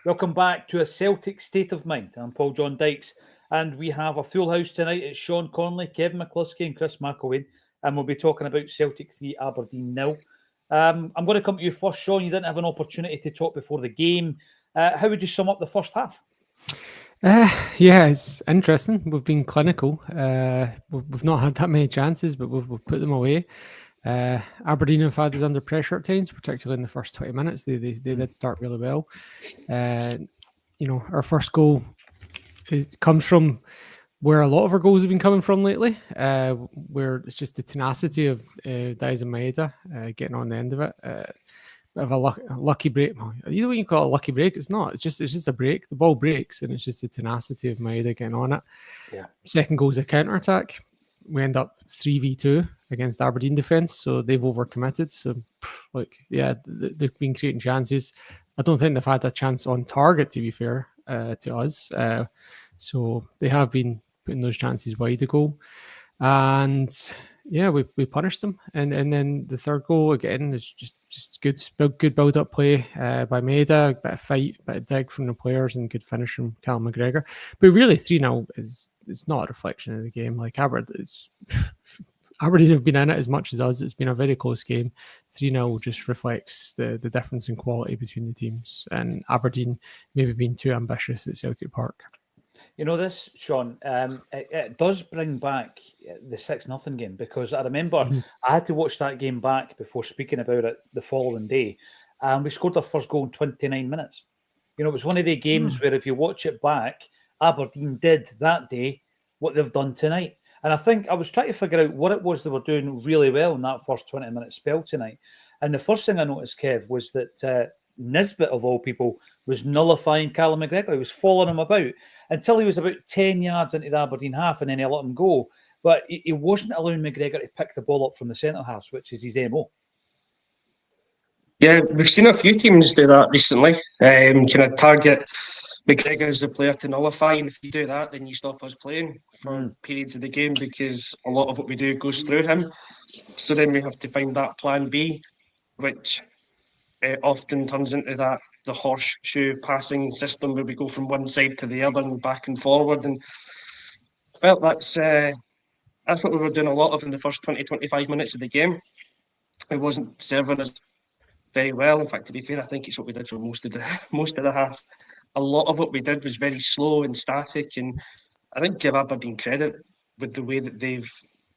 Welcome back to A Celtic State of Mind. I'm Paul John Dykes, and we have a full house tonight. It's Sean Connolly, Kevin McCluskey, and Chris McElwain, and we'll be talking about Celtic 3, Aberdeen 0. I'm going to come to you first, Sean. You didn't have an opportunity to talk before the game. How would you sum up the first half? Yeah, it's interesting. We've been clinical. We've not had that many chances, but we've put them away. Aberdeen have had us under pressure at times, particularly in the first 20 minutes. They did start really well. Our first goal comes from where a lot of our goals have been coming from lately, where it's just the tenacity of Daizen Maeda getting on the end of it. Bit of a lucky break. You know what you call a lucky break? It's not. It's just a break. The ball breaks, and it's just the tenacity of Maeda getting on it. Yeah. Second goal is a counter attack. We end up 3v2 against Aberdeen defence, so they've overcommitted. So, they've been creating chances. I don't think they've had a chance on target, to be fair, to us. So they have been putting those chances wide ago. And yeah, we punished them. And then the third goal, again, is just good build-up play by Maeda, a bit of fight, a bit of dig from the players, and good finish from Callum McGregor. But really, 3-0 it's not a reflection of the game. Like Aberdeen have been in it as much as us. It's been a very close game. 3-0 just reflects the difference in quality between the teams, and Aberdeen maybe being too ambitious at Celtic Park. You know this, Sean, it does bring back the 6-0 game, because I remember I had to watch that game back before speaking about it the following day, and we scored our first goal in 29 minutes. You know, it was one of the games where if you watch it back, Aberdeen did that day what they've done tonight. And I think I was trying to figure out what it was they were doing really well in that first 20-minute spell tonight. And the first thing I noticed, Kev, was that Nisbet, of all people, was nullifying Callum McGregor. He was following him about until he was about 10 yards into the Aberdeen half, and then he let him go. But he wasn't allowing McGregor to pick the ball up from the centre half, which is his MO. Yeah, we've seen a few teams do that recently. Kind of target McGregor as the player to nullify, and if you do that, then you stop us playing for periods of the game, because a lot of what we do goes through him. So then we have to find that plan B, which often turns into the horseshoe passing system, where we go from one side to the other and back and forward. And I felt that's what we were doing a lot of in the first 20-25 minutes of the game. It wasn't serving us very well. In fact, to be fair, I think it's what we did for most of the half. A lot of what we did was very slow and static, and I think give Aberdeen credit with the way that they've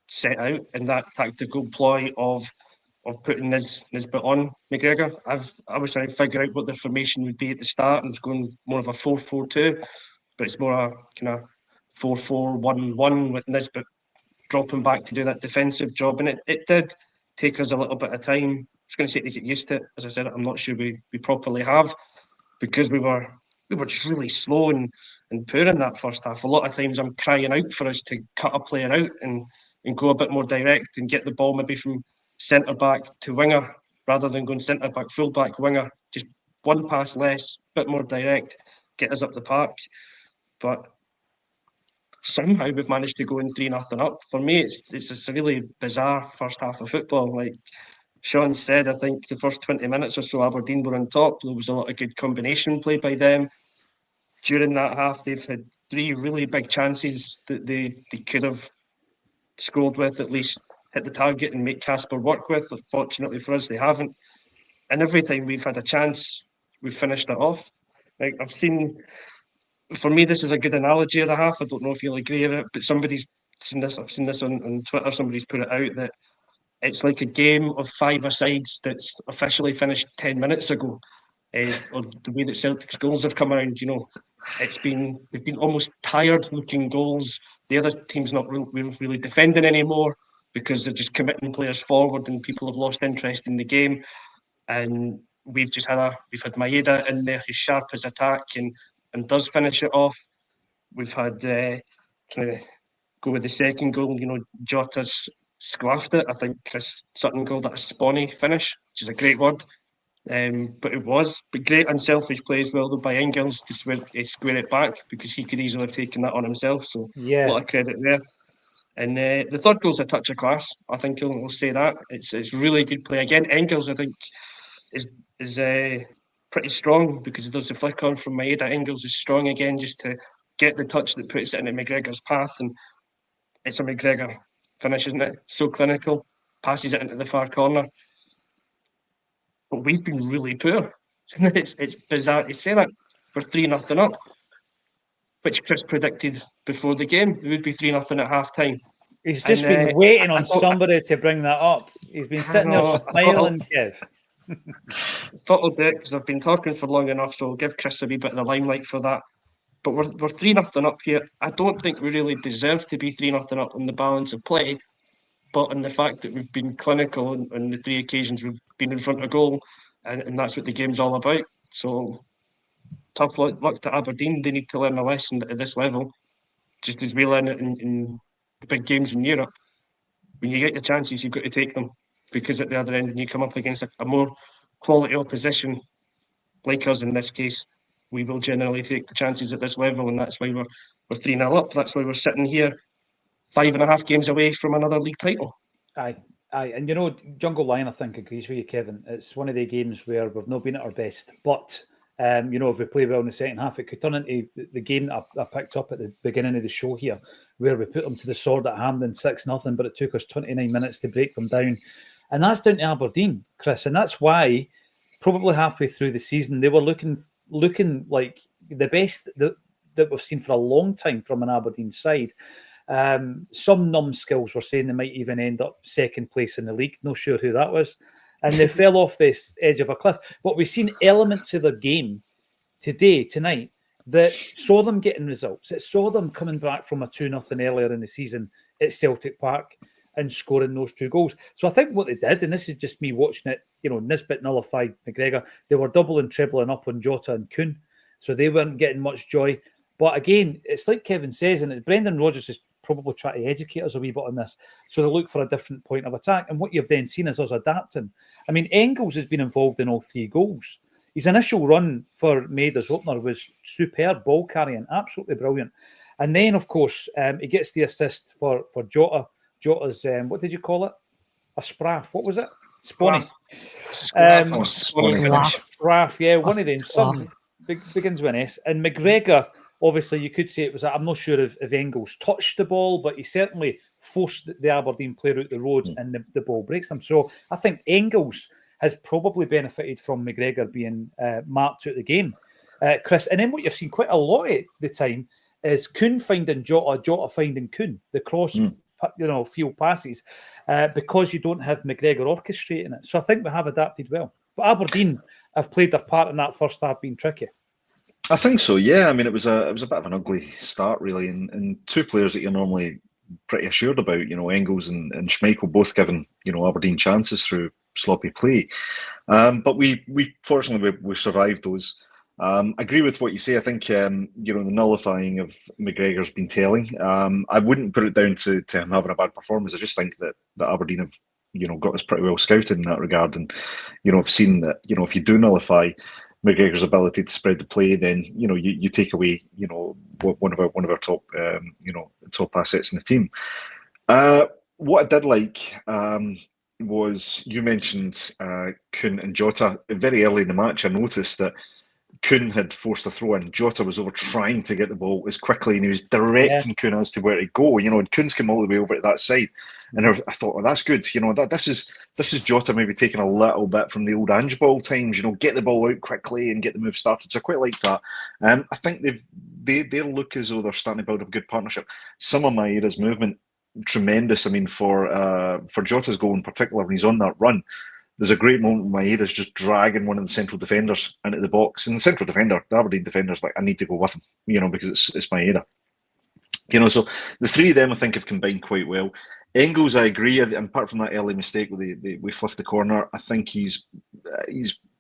set out in that tactical ploy of putting Nisbet on McGregor. I was trying to figure out what the formation would be at the start, and it's going more of a 4-4-2, but it's more a kind of 4-4-1-1 with Nisbet dropping back to do that defensive job, and it did take us a little bit of time. I was going to say to get used to it. As I said, I'm not sure we properly have, because we were just really slow and poor in that first half. A lot of times I'm crying out for us to cut a player out and go a bit more direct and get the ball maybe from centre back to winger, rather than going centre back, full back, winger. Just one pass less, bit more direct, get us up the park. But somehow we've managed to go in 3-0 up. For me, it's a really bizarre first half of football. Like Sean said, I think the first 20 minutes or so, Aberdeen were on top. There was a lot of good combination play by them. During that half, they've had 3 really big chances that they could have scored with, at least hit the target and make Casper work with. Fortunately for us, they haven't. And every time we've had a chance, we've finished it off. Like for me, this is a good analogy of the half. I don't know if you'll agree with it, but somebody's seen this. I've seen this on Twitter. Somebody's put it out that it's like a game of 5-a-sides that's officially finished 10 minutes ago. Or the way that Celtic's goals have come around, we've been almost tired looking goals. The other team's not really defending anymore, because they're just committing players forward and people have lost interest in the game. And we've had Maeda in there who's sharp as attack and does finish it off. We've had kind of go with the second goal. Jota's sclaffed it. I think Chris Sutton called it a spawny finish, which is a great word. But it was great unselfish play as well, though, by Engels to square it back, because he could easily have taken that on himself. So a lot of credit there. And the third goal's a touch of class. I think we'll say that it's really good play again. Engels, I think, is pretty strong because he does the flick on from Maeda. Engels is strong again just to get the touch that puts it into McGregor's path, and it's a McGregor finish, isn't it? So clinical, passes it into the far corner. But we've been really poor. It's bizarre to say that. We're 3-0 up, which Chris predicted before the game. It would be 3-0 at half-time. He's just been waiting on somebody to bring that up. He's been sitting there smiling, Kev. I thought I'll do it because I've been talking for long enough, so I'll give Chris a wee bit of the limelight for that. But we're 3-0 up here. I don't think we really deserve to be 3-0 up on the balance of play, but on the fact that we've been clinical on the 3 occasions we've been in front of goal, and that's what the game's all about. So tough luck to Aberdeen. They need to learn a lesson at this level, just as we learn it in the big games in Europe. When you get your chances, you've got to take them, because at the other end, when you come up against a more quality opposition, like us in this case, we will generally take the chances at this level, and that's why we're 3-0 up. That's why we're sitting here 5.5 games away from another league title. Aye. And you know, Jungle Lion, I think, agrees with you, Kevin. It's one of the games where we've not been at our best, but you know, if we play well in the second half, it could turn into the game I picked up at the beginning of the show here, where we put them to the sword at Hampden 6-0, but it took us 29 minutes to break them down. And that's down to Aberdeen, Chris. And that's why probably halfway through the season, they were looking like the best that we've seen for a long time from an Aberdeen side. Some numbskulls were saying they might even end up second place in the league. Not sure who that was. And they fell off this edge of a cliff. But we've seen elements of their game tonight, that saw them getting results. It saw them coming back from a 2-0 earlier in the season at Celtic Park and scoring those 2 goals. So I think what they did, and this is just me watching it, you know, Nisbet nullified McGregor. They were doubling, trebling up on Jota and Kuhn. So they weren't getting much joy. But again, it's like Kevin says, and it's Brendan Rodgers is probably trying to educate us a wee bit on this. So they look for a different point of attack. And what you've then seen is us adapting. I mean, Engels has been involved in all 3 goals. His initial run for Maeda's opener was superb, ball carrying, absolutely brilliant. And then, of course, he gets the assist for Jota. Jota's, what did you call it? A spraff. What was it? Sponny. Spraff, yeah, one of them. Something begins with an S. And McGregor, obviously, you could say it was, I'm not sure if Engels touched the ball, but he certainly forced the Aberdeen player out the road and the ball breaks them. So I think Engels has probably benefited from McGregor being marked out the game, Chris. And then what you've seen quite a lot of the time is Kuhn finding Jota, Jota finding Kuhn, the cross, field passes, because you don't have McGregor orchestrating it. So I think we have adapted well. But Aberdeen have played their part in that first half being tricky. I think so, yeah. I mean, it was a bit of an ugly start, really, and 2 players that you're normally pretty assured about, you know, Engels and Schmeichel, both given, you know, Aberdeen chances through sloppy play. But we fortunately we survived those. I agree with what you say. I think the nullifying of McGregor's been telling. I wouldn't put it down to him having a bad performance. I just think that Aberdeen have, you know, got us pretty well scouted in that regard, and you know, I've seen that, you know, if you do nullify McGregor's ability to spread the play, then you know you take away, you know, one of our top top assets in the team. What I did like was, you mentioned Kuhn and Jota very early in the match. I noticed that Kuhn had forced a throw in. Jota was over trying to get the ball as quickly, and he was directing Kuhn as to where to go. You know, and Kuhn's come all the way over to that side, and I thought, well, that's good. You know, this is Jota maybe taking a little bit from the old Ange Ball times. You know, get the ball out quickly and get the move started. So I quite like that. I think they look as though they're starting to build a good partnership. Some of Maeda's movement, tremendous. I mean, for Jota's goal in particular, when he's on that run, there's a great moment when Maeda's just dragging one of the central defenders into the box, and the central defender, the Aberdeen defender's like, I need to go with him, you know, because it's Maeda. You know, so the 3 of them I think have combined quite well. Engels, I agree, and apart from that early mistake where we flipped the corner, I think he's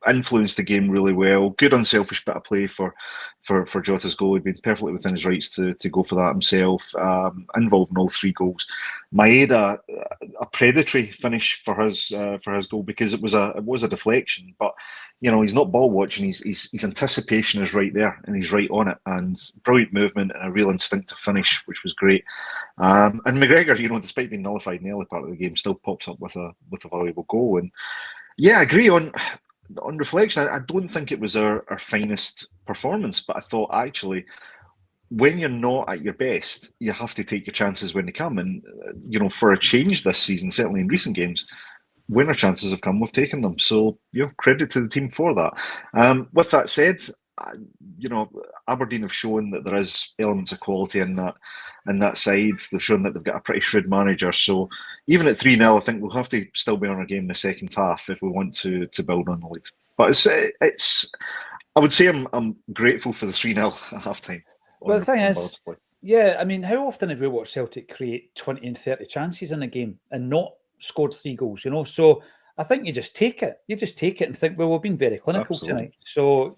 influenced the game really well. Good unselfish bit of play for Jota's goal. He'd been perfectly within his rights to go for that himself. Involved in all 3 goals. Maeda, a predatory finish for his goal, because it was a deflection, but you know, he's not ball watching. His anticipation is right there, and he's right on it, and brilliant movement and a real instinctive finish, which was great. And McGregor, you know, despite being nullified in the early part of the game, still pops up with a valuable goal. And yeah, I agree on on reflection, I don't think it was our finest performance, but I thought actually, when you're not at your best, you have to take your chances when they come. And, for a change this season, certainly in recent games, when our chances have come, we've taken them. So, credit to the team for that. With that said, Aberdeen have shown that there is elements of quality in that side. They've shown that they've got a pretty shrewd manager. So even at 3-0, I think we'll have to still be on our game in the second half if we want to build on the lead. But it's I would say I'm grateful for the 3-0 at half time. Well, the thing is, I mean, how often have we watched Celtic create 20 and 30 chances in a game and not scored 3 goals, So I think you just take it. You just take it and think, well, we've been very clinical tonight. So,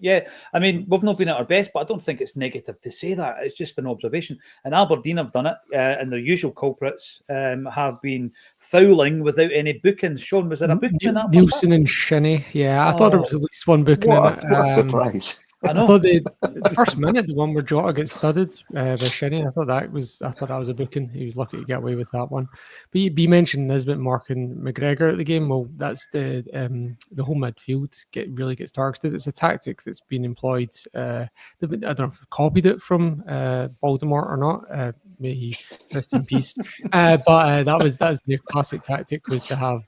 I mean, we've not been at our best, but I don't think it's negative to say that. It's just an observation. And Aberdeen have done it, and their usual culprits have been fouling without any bookings. Sean, was there a booking in that? Nielsen and Shinnie. Yeah, I thought there was at least one booking in it. What a surprise. I thought the first minute, the one where Jota gets studded by Shinnie, I thought that was a booking. He was lucky to get away with that one. But you mentioned Nisbet, Mark, and McGregor at the game. Well, that's the whole midfield really gets targeted. It's a tactic that's been employed. I don't know if they copied it from Baltimore or not. May he rest in peace. But that's the classic tactic, was to have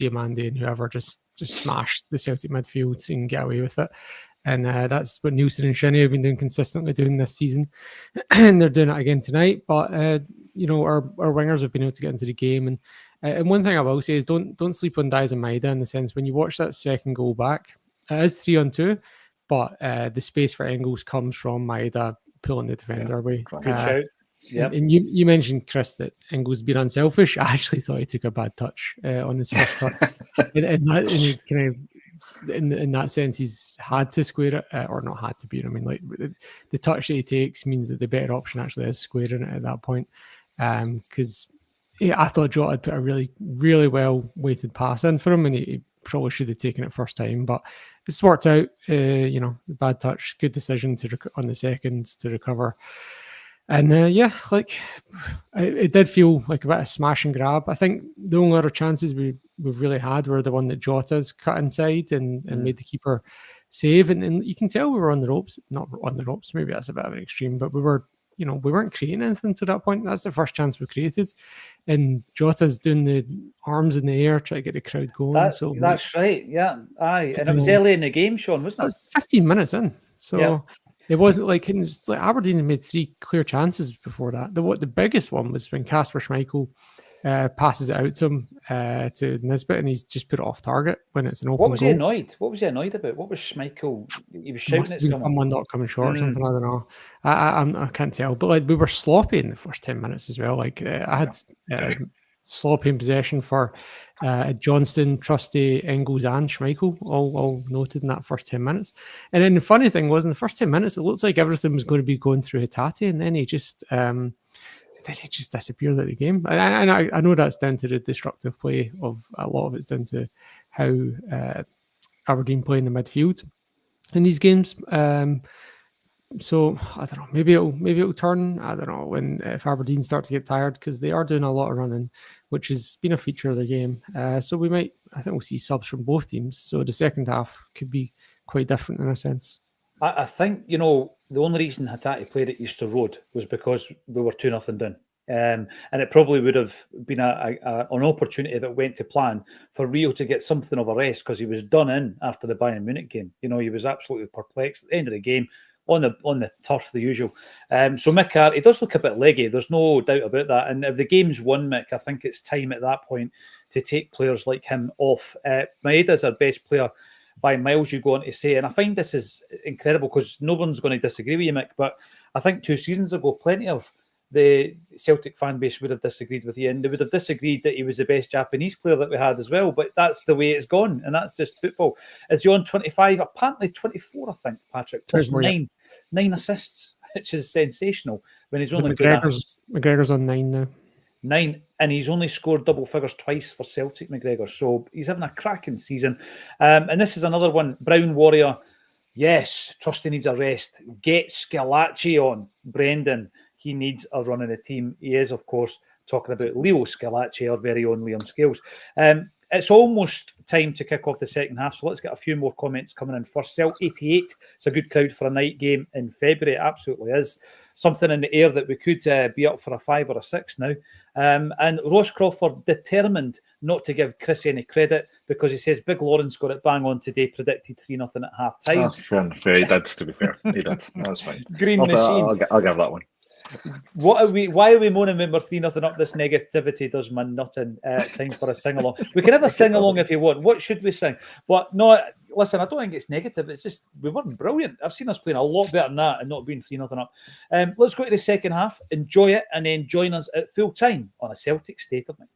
Diamande and whoever just smash the Celtic midfield and get away with it. And that's what Nielsen and Shinnie have been consistently doing this season. And they're doing it again tonight. But, our wingers have been able to get into the game. And one thing I will say is don't sleep on Diaz and Maeda, in the sense when you watch that second goal back, it is 3-on-2, but the space for Engels comes from Maeda pulling the defender away. Good shout. Yep. And you mentioned, Chris, that Engels being unselfish. I actually thought he took a bad touch on his first touch. In that sense, he's had to square it, or not had to be. I mean, like, the touch that he takes means that the better option actually is squaring it at that point. Because I thought Jota had put a really, really well weighted pass in for him, and he probably should have taken it first time. But it's worked out. Bad touch, good decision on the second to recover. And it did feel like a bit of smash and grab. I think the only other chances we've really had were the one that Jota's cut inside and made the keeper save. And you can tell we were on the ropes. Not on the ropes, maybe that's a bit of an extreme, but we weren't creating anything to that point. That's the first chance we created. And Jota's doing the arms in the air, trying to get the crowd going. That's right, yeah. Aye. And it was early in the game, Sean, wasn't it? It was 15 minutes in. So... Yeah. It wasn't like Aberdeen had made 3 clear chances before that. The biggest one was when Kasper Schmeichel passes it out to him to Nisbet, and he's just put it off target when it's an open goal. What was he annoyed about? What was Schmeichel? He was shouting at someone not coming short or something. I don't know. I can't tell. But we were sloppy in the first 10 minutes as well. Like I had sloppy in possession for Johnston, Trusty, Engels and Schmeichel, all noted in that first 10 minutes. And then the funny thing was, in the first 10 minutes, it looked like everything was going to be going through Hatate, and then he just disappeared at the game. And I know that's down to the destructive play of a lot of it's down to how Aberdeen play in the midfield in these games. So I don't know. Maybe it'll turn. I don't know if Aberdeen start to get tired, because they are doing a lot of running, which has been a feature of the game. So I think we'll see subs from both teams. So the second half could be quite different in a sense. I think the only reason Hatate played at Easter Road was because we were 2-0 down. And it probably would have been an opportunity that went to plan for Rio to get something of a rest, because he was done in after the Bayern Munich game. He was absolutely perplexed at the end of the game. On the turf, the usual. So Mick Carty does look a bit leggy. There's no doubt about that. And if the game's won, Mick, I think it's time at that point to take players like him off. Maeda's our best player by miles, you go on to say. And I find this is incredible, because no one's going to disagree with you, Mick. But I think 2 seasons ago, plenty of the Celtic fan base would have disagreed with you, and they would have disagreed that he was the best Japanese player that we had as well. But that's the way it's gone, and that's just football. Is he on 25? Apparently 24, I think, Patrick. Plus 9 assists, which is sensational. When he's only McGregor's on 9 now. 9, and he's only scored double figures twice for Celtic, McGregor. So he's having a cracking season. And this is another one. Brown Warrior. Yes, Trusty needs a rest. Get Scalacci on, Brendan. He needs a run in the team. He is, of course, talking about Leo Scalacci, our very own Liam Scales. it's almost time to kick off the second half, so let's get a few more comments coming in first. Celt 88, it's a good crowd for a night game in February. It absolutely is. Something in the air that we could be up for a 5 or a 6 now. And Ross Crawford determined not to give Chris any credit because he says Big Lawrence got it bang on today, predicted 3-0 at half time. Fair. He did, to be fair. He did. That's fine. Green Machine. I'll give that one. Why are we moaning when we're 3-0 up? This negativity does man nothing. Time for a sing-along. We can have a sing-along if you want. What should we sing? But no, listen, I don't think it's negative. It's just we weren't brilliant. I've seen us playing a lot better than that and not being 3-0 up. Let's go to the second half, enjoy it, and then join us at full time on a Celtic State of Mind.